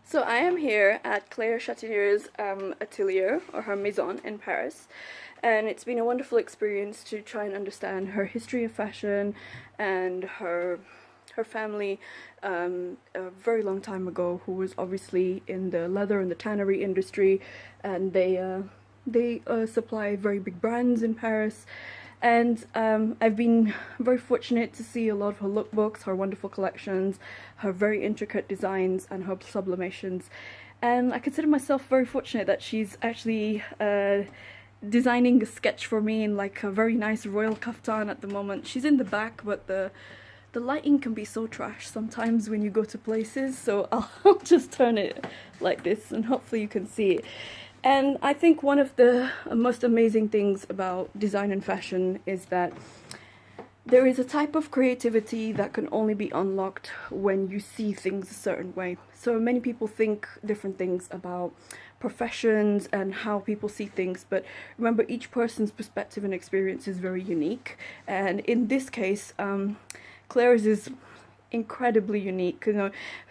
So I am here at Claire Chataigner's atelier, or her maison in Paris, and it's been a wonderful experience to try and understand her history of fashion and her family a very long time ago, who was obviously in the leather and the tannery industry, and they supply very big brands in Paris. And I've been very fortunate to see a lot of her lookbooks, her wonderful collections, her very intricate designs, and her sublimations. And I consider myself very fortunate that she's actually designing a sketch for me in like a very nice Royal Kaftan at the moment. She's in the back, but the lighting can be so trash sometimes when you go to places, so I'll just turn it like this and hopefully you can see it. And I think one of the most amazing things about design and fashion is that there is a type of creativity that can only be unlocked when you see things a certain way. So many people think different things about professions and how people see things, but remember, each person's perspective and experience is very unique. And in this case, Claire's is incredibly unique.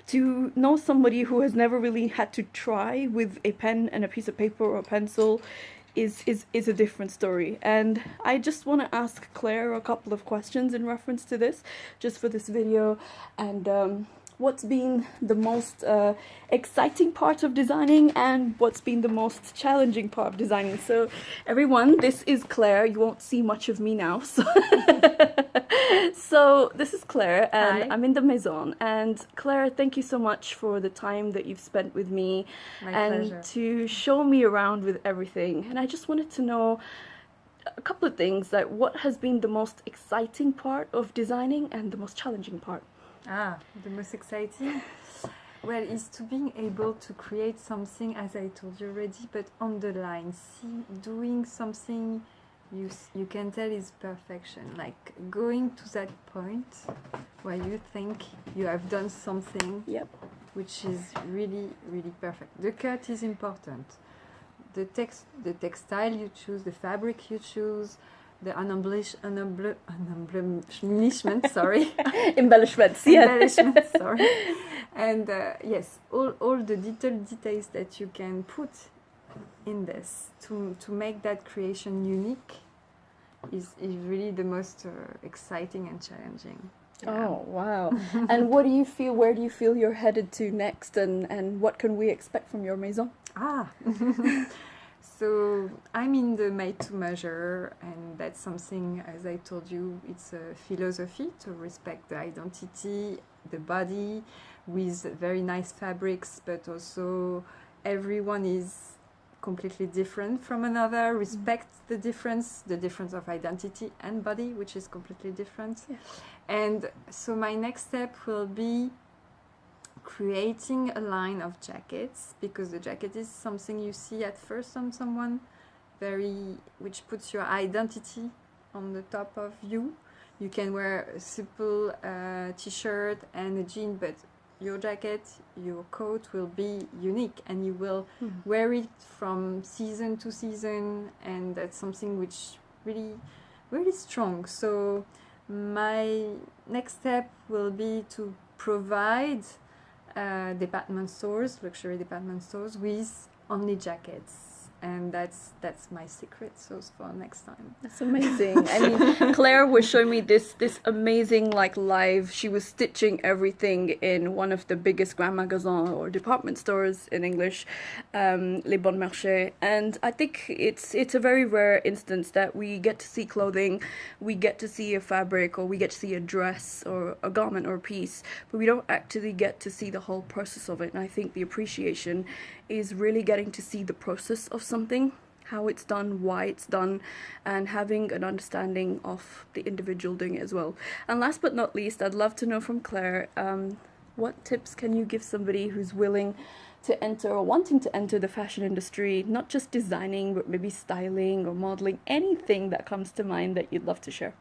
To know somebody who has never really had to try with a pen and a piece of paper or a pencil is a different story. And I just want to ask Claire a couple of questions in reference to this, just for this video. And what's been the most exciting part of designing, and what's been the most challenging part of designing? So everyone, this is Claire. You won't see much of me now, so so this is Claire, and Hi. I'm in the maison. And Claire, thank you so much for the time that you've spent with me and pleasure. to show me around with everything. And I just wanted to know a couple of things, like what has been the most exciting part of designing and the most challenging part? The most exciting, well, is to being able to create something, as I told you already, but on the line. See, doing something you can tell is perfection. Like going to that point where you think you have done something Yep. which is really, really perfect. The cut is important. The textile you choose, the fabric you choose, the embellishment, sorry. Embellishments, yeah. Embellishments, sorry. And yes, all the little details that you can put in this to make that creation unique is really the most exciting and challenging. Yeah. Oh, wow. And what do you feel, where do you feel you're headed to next, and what can we expect from your maison? So I'm in the made to measure, and that's something, as I told you, it's a philosophy to respect the identity, the body, with very nice fabrics, but also everyone is completely different from another. Respect the difference of identity and body, which is completely different. Yeah. And so my next step will be creating a line of jackets, because the jacket is something you see at first on someone, which puts your identity on the top of you. You can wear a simple t-shirt and a jean, but your jacket, your coat will be unique, and you will wear it from season to season, and that's something which really, really strong. So my next step will be to provide department stores, luxury department stores, with only jackets, and that's my secret sauce for next time. That's amazing. I mean, Claire was showing me this amazing, like, live. She was stitching everything in one of the biggest grand magasins or department stores in English, Les Bon Marché. And I think it's a very rare instance that we get to see clothing, we get to see a fabric, or we get to see a dress or a garment or a piece, but we don't actually get to see the whole process of it. And I think the appreciation is really getting to see the process of something, how it's done, why it's done, and having an understanding of the individual doing it as well. And last but not least, I'd love to know from Claire, what tips can you give somebody who's willing to enter or wanting to enter the fashion industry, not just designing, but maybe styling or modeling, anything that comes to mind that you'd love to share?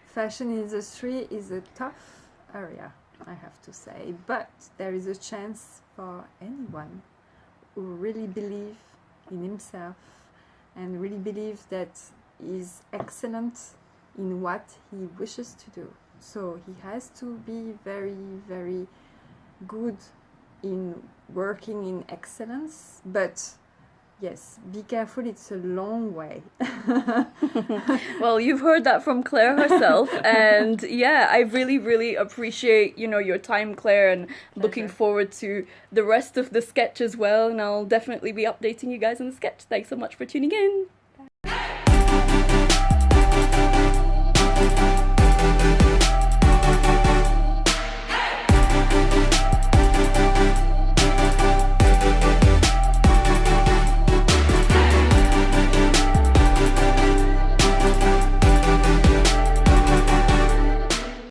Fashion industry is a tough area, I have to say, but there is a chance for anyone who really believes in himself and really believes that he's excellent in what he wishes to do. So he has to be very, very good in working in excellence, but yes, be careful, it's a long way. Well, you've heard that from Claire herself, and yeah, I really, really appreciate, you know, your time, Claire, and looking forward to the rest of the sketch as well, and I'll definitely be updating you guys on the sketch. Thanks so much for tuning in.